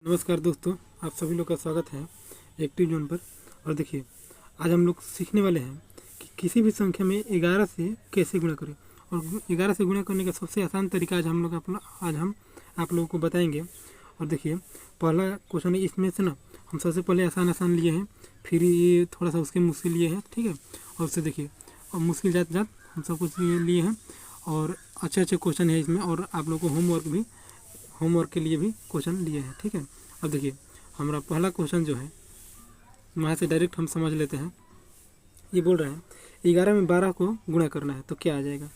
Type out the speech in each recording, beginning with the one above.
नमस्कार दोस्तों, आप सभी लोग का स्वागत है एक्टिव जोन पर। और देखिए, आज हम लोग सीखने वाले हैं कि किसी भी संख्या में 11 से कैसे गुणा करें। और 11 से गुणा करने का सबसे आसान तरीका आज हम आप लोगों को बताएंगे। और देखिए, पहला क्वेश्चन है, इसमें से ना हम सबसे पहले आसान लिए हैं, फिर ये थोड़ा सा उसके मुश्किल लिए हैं, ठीक है। और उससे देखिए, और मुश्किल जात हम सब कुछ लिए हैं और अच्छे क्वेश्चन है इसमें। और आप लोगों को होमवर्क के लिए भी क्वेश्चन लिए हैं, ठीक है। अब देखिए, हमारा पहला क्वेश्चन जो है, वहाँ से डायरेक्ट हम समझ लेते हैं। ये बोल रहे हैं 11 में 12 को गुणा करना है तो क्या आ जाएगा,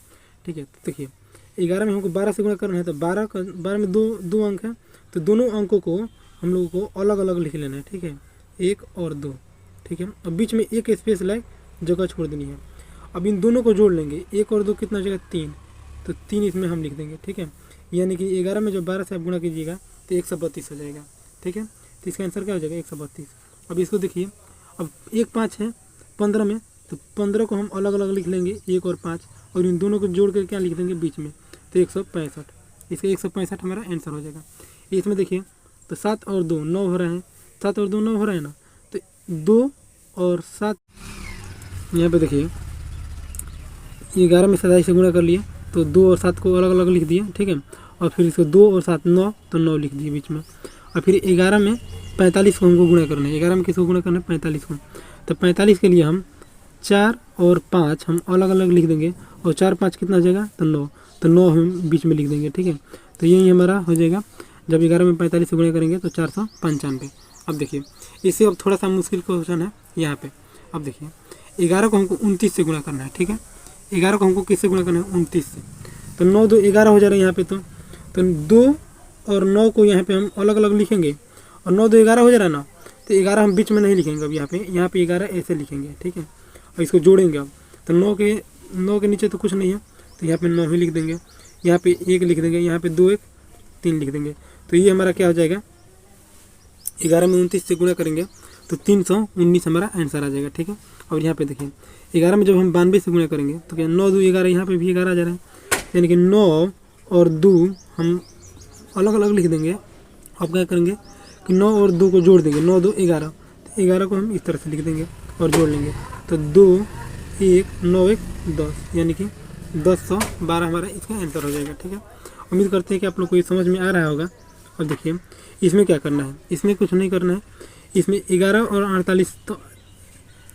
ठीक है। तो देखिए, 11 में हमको 12 से गुणा करना है तो 12 में दो अंक है, तो दोनों अंकों को हम लोगों को अलग अलग लिख लेना है, ठीक है, 1 और 2, ठीक है। अब बीच में एक स्पेस लाइक जगह छोड़ देनी है। अब इन दोनों को जोड़ लेंगे, 1 और 2 कितना हो जाएगा, 3, तो 3 इसमें हम लिख देंगे, ठीक है। यानी कि 11 में जो 12 से आप गुणा कीजिएगा तो 132 हो जाएगा, ठीक है। तो इसका आंसर क्या हो जाएगा, 132। अब इसको देखिए, अब 1 5 है 15 में, तो 15 को हम अलग अलग लिख लेंगे, 1 और 5, और इन दोनों को जोड़ कर क्या लिख देंगे बीच में, तो 165। इसका 165 हमारा आंसर हो जाएगा। इसमें देखिए, तो 7 और 2 9 हो रहा है, 7 और 2 9 हो रहा है ना, तो 2 और 7, यहाँ पे देखिए 11 में 27 से गुणा कर लिए, तो 2 और 7 को अलग अलग लिख दिए, ठीक है। और फिर इसको 2 और 7 9, तो 9 लिख दिए बीच में। और फिर 11 में 45 को हमको गुणा करना है। 11 में किसको गुणा करना है, 45 को। तो 45 के लिए हम 4 और 5 हम अलग अलग लिख देंगे, और 4 5 कितना हो जाएगा, तो 9, तो 9 हम बीच में लिख देंगे, ठीक है। तो यही हमारा हो जाएगा, जब 11 में 45 से गुणा करेंगे तो 495। अब देखिए, इससे अब थोड़ा सा मुश्किल क्वेश्चन है यहाँ पे। अब देखिए, 11 को हमको 29 से गुणा करना है, ठीक है। 11 को हमको किससे गुणा करना है, 29 से। तो 9 2 11 हो जा रहा है यहाँ पे, तो 2 और 9 को यहाँ पे हम अलग अलग लिखेंगे, और 9 2 11 हो जा रहा है ना, तो 11 हम बीच में नहीं लिखेंगे। अब यहाँ पे 11 ऐसे लिखेंगे, ठीक है। और इसको जोड़ेंगे अब, तो 9 के नीचे तो कुछ नहीं है, तो यहाँ पे 9 ही लिख देंगे, यहाँ पे 1 लिख देंगे, यहाँ पे 2 1 3 लिख देंगे। तो ये हमारा क्या हो जाएगा, 11 में 29 से गुणा करेंगे तो 319 हमारा आंसर आ जाएगा, ठीक है। और यहाँ पे देखिए, 11 में जब हम 92 से गुणा करेंगे तो क्या 9 2 11, यहाँ पे भी 11 आ जा रहा है, यानी कि 9 और 2 हम अलग अलग लिख देंगे। अब क्या करेंगे कि 9 और 2 को जोड़ देंगे, 9 2 11, तो 11 को हम इस तरह से लिख देंगे और जोड़ लेंगे, तो 2 1 9 1 10, यानी कि 1012 हमारा इसका आंसर हो जाएगा, ठीक है। उम्मीद करते हैं कि आप लोग को ये समझ में आ रहा होगा। और देखिए, इसमें क्या करना है, इसमें कुछ नहीं करना है। इसमें 11 और 48, तो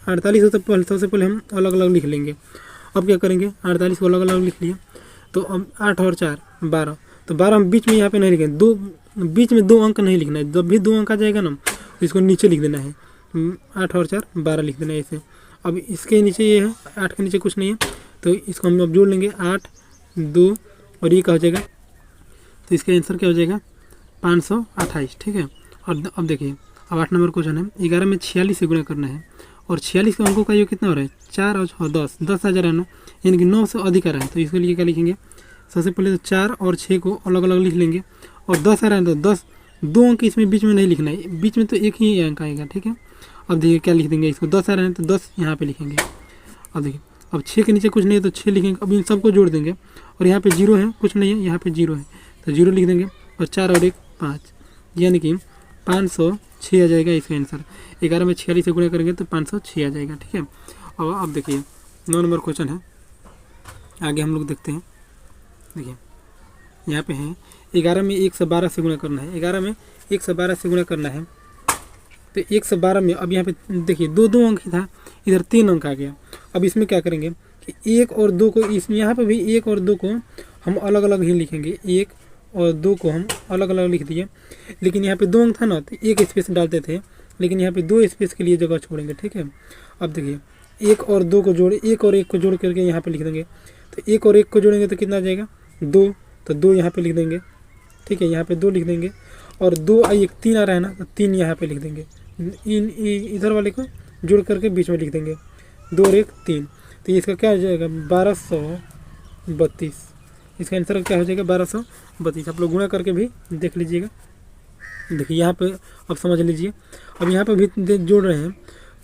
48 सबसे पहले हम अलग अलग लिख लेंगे। अब क्या करेंगे, 48 को अलग अलग लिख लिया, तो अब 8 और 4 12, तो 12 हम बीच में यहाँ पे नहीं लिखेंगे, बीच में 2 अंक नहीं लिखना है। जब भी 2 अंक आ जाएगा ना, तो इसको नीचे लिख देना है, 8 और 4 12 लिख देना है इसे। अब इसके नीचे ये है, 8 के नीचे कुछ नहीं है, तो इसको हम अब जोड़ लेंगे, 8 2 और ये क्या हो जाएगा, तो इसका आंसर क्या हो जाएगा, 528, ठीक है। और अब देखिए, अब 8 नंबर क्वेश्चन है, 11 में 46 से गुणा करना है, और 46 के अंकों का योग कितना हो रहा है, 4 और 6 10 आ जा रहा है ना, यानी कि 9 से अधिक आ रहा है। तो इसके लिए क्या लिखेंगे, सबसे पहले तो 4 और 6 को अलग अलग लिख लेंगे, और 10 आ रहा है तो 10, 2 अंक इसमें बीच में नहीं लिखना है, बीच में तो एक ही अंक आएगा, ठीक है। अब देखिए क्या लिख देंगे, इसको 10 आ रहा है तो 10 यहाँ पे लिखेंगे। अब देखिए, अब 6 के नीचे कुछ नहीं है तो 6 लिखेंगे। अब इन सबको जोड़ देंगे, और यहाँ पे 0 है, कुछ नहीं है, यहाँ पे 0 है, तो 0 लिख देंगे, और 4 और 1 5, यानी कि 506 आ जाएगा इसका आंसर। 11 में 46 से गुणा करेंगे तो 506 आ जाएगा, ठीक है। और अब देखिए, 9 नंबर क्वेश्चन है, आगे हम लोग देखते हैं। देखिए, यहाँ पे है 11 में 1 से 12 से गुणा करना है। 11 में 1 से 12 से गुणा करना है, तो 1 से 12 में अब यहाँ पे देखिए 2 अंक ही था, इधर 3 अंक आ गया। अब इसमें क्या करेंगे कि 1 और 2 को, इसमें यहाँ पे भी 1 और 2 को हम अलग अलग ही लिखेंगे, 1 और 2 को हम अलग अलग लिख दिए, लेकिन यहाँ पे 2 अंक था ना, तो 1 स्पेस डालते थे, लेकिन यहाँ पे 2 स्पेस के लिए जगह छोड़ेंगे, ठीक है। अब देखिए, 1 और 2 को जोड़े, 1 और 1 को जोड़ करके यहाँ पे लिख देंगे, तो 1 और 1 को जोड़ेंगे तो कितना आ जाएगा, 2, तो 2 यहाँ पे लिख देंगे, ठीक है, यहाँ पे 2 लिख देंगे, और 2 और 1 3 आ रहा है ना, तो 3 यहाँ पे लिख देंगे, इधर वाले को जोड़ करके बीच में लिख देंगे, 2 और 1 3, तो इसका क्या हो जाएगा, 1232। इसका आंसर क्या हो जाएगा, 1232। आप लोग गुणा करके भी देख लीजिएगा। देखिए यहाँ पे अब समझ लीजिए, अब यहाँ पे भी जोड़ रहे हैं,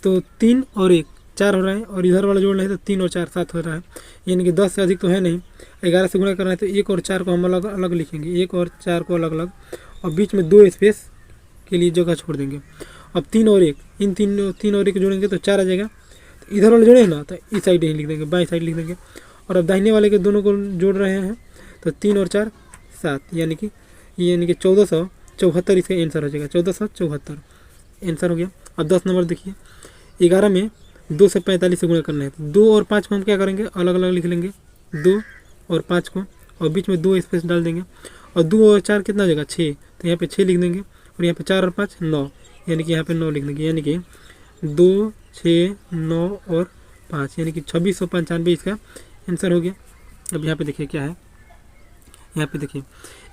तो 3 और 1 4 हो रहा है, और इधर वाला जोड़ रहे हैं तो 3 और 4 7 हो रहा है, यानी कि 10 से अधिक तो है नहीं। 11 से गुणा करना है तो 1 और 4 को हम अलग अलग लिखेंगे, 1 और 4 को अलग अलग, और बीच में 2 स्पेस के लिए जगह छोड़ देंगे। अब 3 और 1, इन तीन और 1 जोड़ेंगे तो 4 आ जाएगा। तो इधर वाले जोड़े ना तो इस साइड ही लिख देंगे, बाएं साइड लिख देंगे। और अब दाहिने वाले के दोनों को जोड़ रहे हैं तो 3 और 4 7, यानी कि 1474 इसका आंसर हो जाएगा। 1474 आंसर हो गया। अब 10 नंबर देखिए, 11 में 2 से 45 से गुणा करना है। तो 2 और 5 को हम क्या करेंगे, अलग अलग लिख लेंगे, 2 और 5 को, और बीच में 2 स्पेस डाल देंगे। और 2 और 4 कितना हो जाएगा, 6, तो यहाँ पे 6 लिख देंगे। और यहाँ पे 4 और 5 9, यानी कि यहाँ पे 9 लिख देंगे। यानी कि 2 6 9 और 5, यानी कि 2695 इसका आंसर हो गया। अब यहाँ पे देखिए क्या है, यहाँ पे देखिए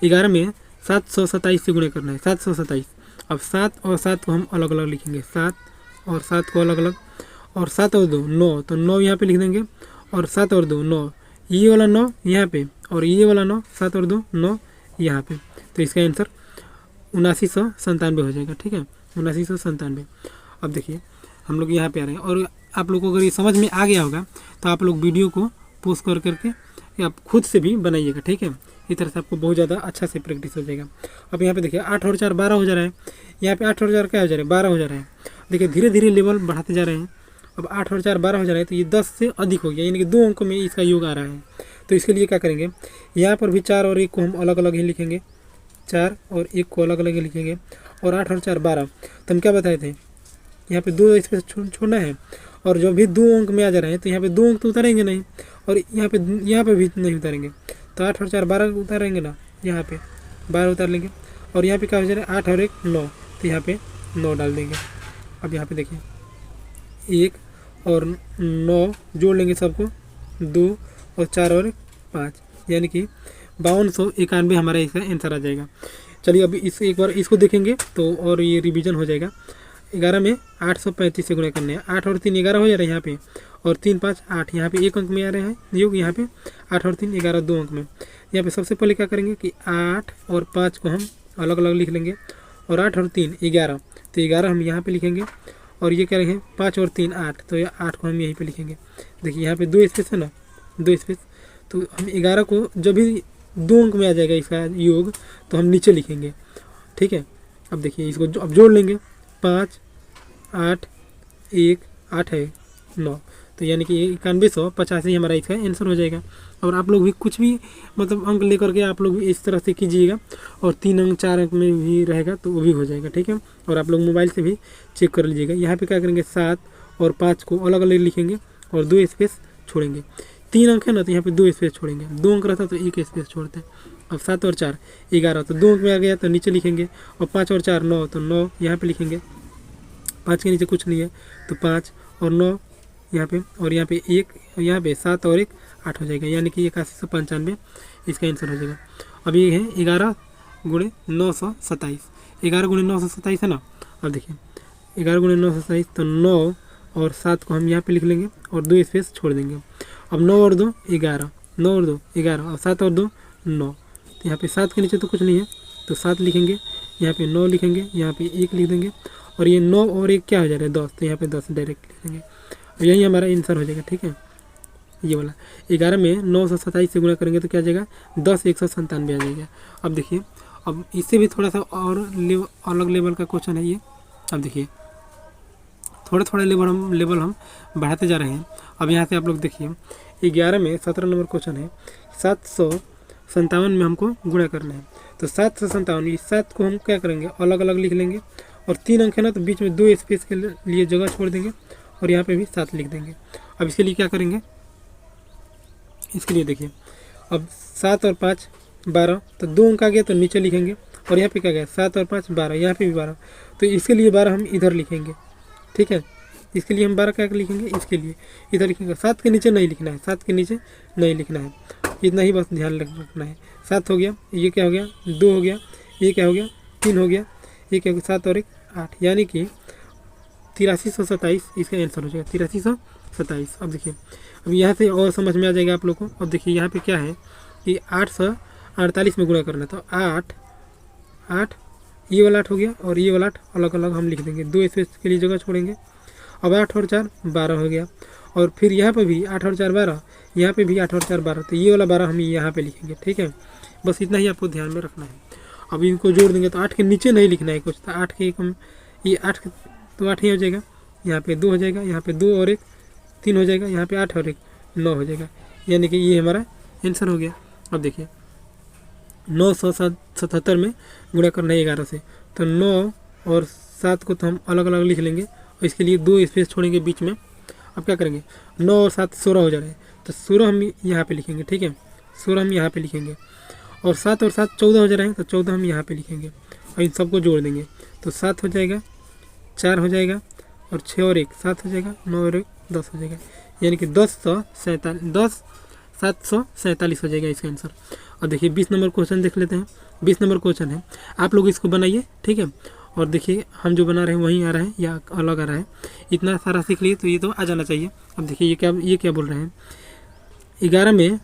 11 में 727 से गुणा करना है, 727। अब 7 और 7 को हम अलग अलग लिखेंगे, 7 और 7 को अलग अलग। और 7 और 2 9, तो 9 यहाँ पे लिख देंगे। और 7 और 2 9, ये वाला 9 यहाँ पे, और ये वाला 9, 7 और 2 9 यहाँ पे। तो इसका आंसर 7997 हो जाएगा। ठीक है, 7997। अब देखिए हम लोग यहाँ पे आ रहे हैं, और आप लोग को अगर ये समझ में आ गया होगा तो आप लोग वीडियो को पोस्ट कर करके आप खुद से भी बनाइएगा। ठीक है, इस तरह से आपको बहुत ज़्यादा अच्छा से प्रैक्टिस हो जाएगा। अब यहाँ पे देखिए 8 और 4 12 हो जा रहा है। यहाँ पे 8 और 4 क्या हो जा रहा है, 12 हो जा रहा है। देखिए धीरे धीरे लेवल बढ़ाते जा रहे हैं। अब 8 और 4 12 हो जा रहा है, तो ये 10 से अधिक हो गया, यानी कि 2 अंकों में इसका योग आ रहा है। तो इसके लिए क्या करेंगे, यहाँ पर भी 4 और 1 को हम अलग अलग ही लिखेंगे, 4 और 1 को अलग अलग ही लिखेंगे। और 8 और 4 12, तो हम क्या बताए थे, यहाँ पे 2 स्पेस छोड़ना है। और जो भी 2 अंक में आ जा रहे हैं तो यहाँ पे 2 अंक तो उतारेंगे नहीं, और यहाँ पे भी नहीं उतारेंगे। तो 8 और 4 12 उतारेंगे ना, यहाँ पे 12 उतार लेंगे। और यहाँ पे क्या हो जा रहा है, 8 और 1 9, तो यहाँ पे 9 डाल देंगे। अब यहाँ पे देखिए 1 और 9 जोड़ लेंगे सबको, 2 और 4 और 5, यानी कि 5291 हमारा इसका आंसर आ जाएगा। चलिए अभी एक बार इसको देखेंगे तो और ये रिवीजन हो जाएगा। 11 में 835 से गुणा करने हैं, 8 और 3 11 हो जा रहा है यहाँ पे, और 3 5 8, यहाँ पे 1 अंक में आ रहे हैं योग, यहाँ पे 8 और 3 11 2 अंक में। यहाँ पे सबसे पहले क्या करेंगे कि 8 और 5 को हम अलग अलग लिख लेंगे। और 8 और 3 11, तो 11 हम यहाँ पे लिखेंगे। और ये क्या लिखेंगे, 5 और 3 8, तो ये 8 को हम यहीं पे लिखेंगे। देखिए यहाँ पे 2 स्पेस है ना, 2 स्पेस, तो हम 11 को जब भी 2 अंक में आ जाएगा इसका योग तो हम नीचे लिखेंगे। ठीक है, अब देखिए इसको अब जोड़ लेंगे, 5 8 1 8 है 9, तो यानी कि 9185 हमारा इसका आंसर हो जाएगा। और आप लोग भी कुछ भी मतलब अंक लेकर के आप लोग भी इस तरह से कीजिएगा, और 3 अंक 4 अंक में भी रहेगा तो वो भी हो जाएगा। ठीक है, और आप लोग मोबाइल से भी चेक कर लीजिएगा। यहाँ पे क्या करेंगे, 7 और 5 को अलग अलग लिखेंगे और 2 स्पेस छोड़ेंगे। 3 अंक है ना, तो यहाँ पे 2 स्पेस छोड़ेंगे, 2 अंक रहता तो 1 स्पेस छोड़ते हैं। अब 7 और 4 11, तो 2 अंक में आ गया तो नीचे लिखेंगे। और 5 और 4 9, तो 9 यहाँ पे लिखेंगे, 5 के नीचे कुछ नहीं है तो 5 और 9 यहाँ पे, और यहाँ पे 1, यहाँ पे 7 और 1 8 हो जाएगा, यानी कि 8195 इसका आंसर हो जाएगा। अब ये है 11 गुणे 927, 11 गुणे 927 है ना। अब देखिए 11 गुणे 927, तो 9 और 7 को हम यहाँ पे लिख लेंगे और 2 स्पेस छोड़ देंगे। अब 9 और 2 11, 9 और 2 11, और 7 और 2 9, तो यहाँ पे 7 के नीचे तो कुछ नहीं है तो 7 लिखेंगे, यहाँ पे 9 लिखेंगे, यहाँ पे 1 लिख देंगे। और ये 9 और 1 क्या हो जा रहा है, 10, तो यहाँ पे 10 डायरेक्ट लिख देंगे। और यही हमारा आंसर हो जाएगा। ठीक है, ये वाला 11 में 927 से गुणा करेंगे तो क्या आ जाएगा, 10 197 आ जाएगा। अब देखिए, अब इससे भी थोड़ा सा और अलग लेवल का क्वेश्चन है ये। अब देखिए थोड़ा थोड़ा लेवल हम बढ़ाते जा रहे हैं। अब यहाँ से आप लोग देखिए 11 में 17 नंबर क्वेश्चन है, 757 में हमको गुणा करना है। तो 757, इस 7 को हम क्या करेंगे, अलग अलग लिख लेंगे। और 3 अंक है ना, तो बीच में 2 स्पेस के लिए जगह छोड़ देंगे, और यहाँ पे भी 7 लिख देंगे। अब इसके लिए क्या करेंगे, इसके लिए देखिए अब 7 और 5 12, तो 2 अंक आ गया तो नीचे लिखेंगे। और यहाँ पे क्या गया, 7 और 5 12, यहाँ पे भी 12, तो इसके लिए 12 हम इधर लिखेंगे। ठीक है, इसके लिए हम 12 क्या लिखेंगे, इसके लिए इधर लिखेंगे। 7 के नीचे नहीं लिखना है, 7 के नीचे नहीं लिखना है, इतना ही बस ध्यान रखना है। 7 हो गया, ये क्या हो गया, 2 हो गया, ये क्या हो गया, 3 हो गया, ये क्या हो गया, 7 और 1 8, यानी कि 8327 इसका आंसर हो जाएगा, 8327। अब देखिए अब यहाँ से और समझ में आ जाएगा आप लोग को। अब देखिए यहाँ पे क्या है कि 848 में गुणा करना है, तो 8 ये वाला 8 हो गया, और ये वाला 8 अलग अलग हम लिख देंगे, 2 स्पेस के लिए जगह छोड़ेंगे। अब 8 और 4 12 हो गया, और फिर यहाँ पे भी 8 और 4 12, यहाँ पे भी 8 और 4 12, तो ये वाला 12 हम यहाँ पे लिखेंगे। ठीक है, बस इतना ही आपको ध्यान में रखना है। अब इनको जोड़ देंगे तो 8 के नीचे नहीं लिखना है कुछ, तो 8 के कम ये 8 तो 8 ही हो जाएगा, यहाँ पे 2 हो जाएगा, यहाँ पे 2 और 1 3 हो जाएगा, यहाँ पे 8 और 1 9 हो जाएगा, यानी कि ये हमारा आंसर हो गया। अब देखिए 977 में गुणा करना है 11 से, तो 9 और 7 को तो हम अलग अलग लिख लेंगे और इसके लिए 2 स्पेस छोड़ेंगे बीच में। अब क्या करेंगे, 9 और 7 16 हो जा रहे हैं, तो 16 हम यहाँ पे लिखेंगे, ठीक है 16 हम यहाँ पे लिखेंगे, और 7 और 7 14 हो जा रहे हैं, तो 14 हम यहाँ पे लिखेंगे और इन सबको जोड़ देंगे, तो 7 हो जाएगा, 4 हो जाएगा, और 6 और 1 7 हो जाएगा, 9 और 1 10 हो जाएगा, यानी कि 747 हो जाएगा इसका आंसर। और देखिए 20 नंबर क्वेश्चन देख लेते हैं। 20 नंबर क्वेश्चन है, आप लोग इसको बनाइए, ठीक है, और देखिए हम जो बना रहे हैं वहीं आ रहा है या अलग आ रहा है, इतना सारा सीख लिए तो ये तो आ जाना चाहिए। अब देखिए ये क्या बोल रहे हैं, 11 में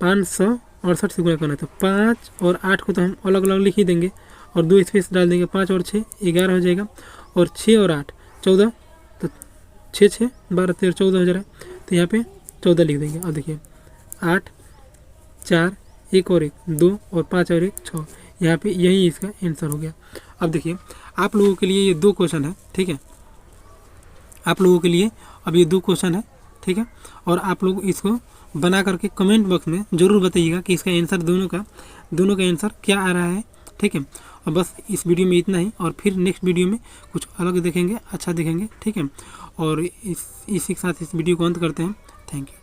568 से गुणा करना है, तो 5 और 8 को तो हम अलग अलग लिख ही देंगे और 2 स्पेस डाल देंगे, 5 और 6 11 हो जाएगा, और 6 और 8 14, तो 6 6 12 13 14 हो जा रहा है, तो यहाँ पे 14 लिख देंगे। अब देखिए 8 4 1 और 1 2 और 5 और 1 6, यहाँ पे यही इसका आंसर हो गया। अब देखिए आप लोगों के लिए ये 2 क्वेश्चन है, ठीक है, आप लोगों के लिए अब ये 2 क्वेश्चन है, ठीक है, और आप लोग इसको बना करके कमेंट बॉक्स में ज़रूर बताइएगा कि इसका आंसर दोनों का आंसर क्या आ रहा है, ठीक है। और बस इस वीडियो में इतना ही, और फिर नेक्स्ट वीडियो में कुछ अलग देखेंगे, अच्छा देखेंगे, ठीक है। और इसी के साथ इस वीडियो को अंत करते हैं। Thank you.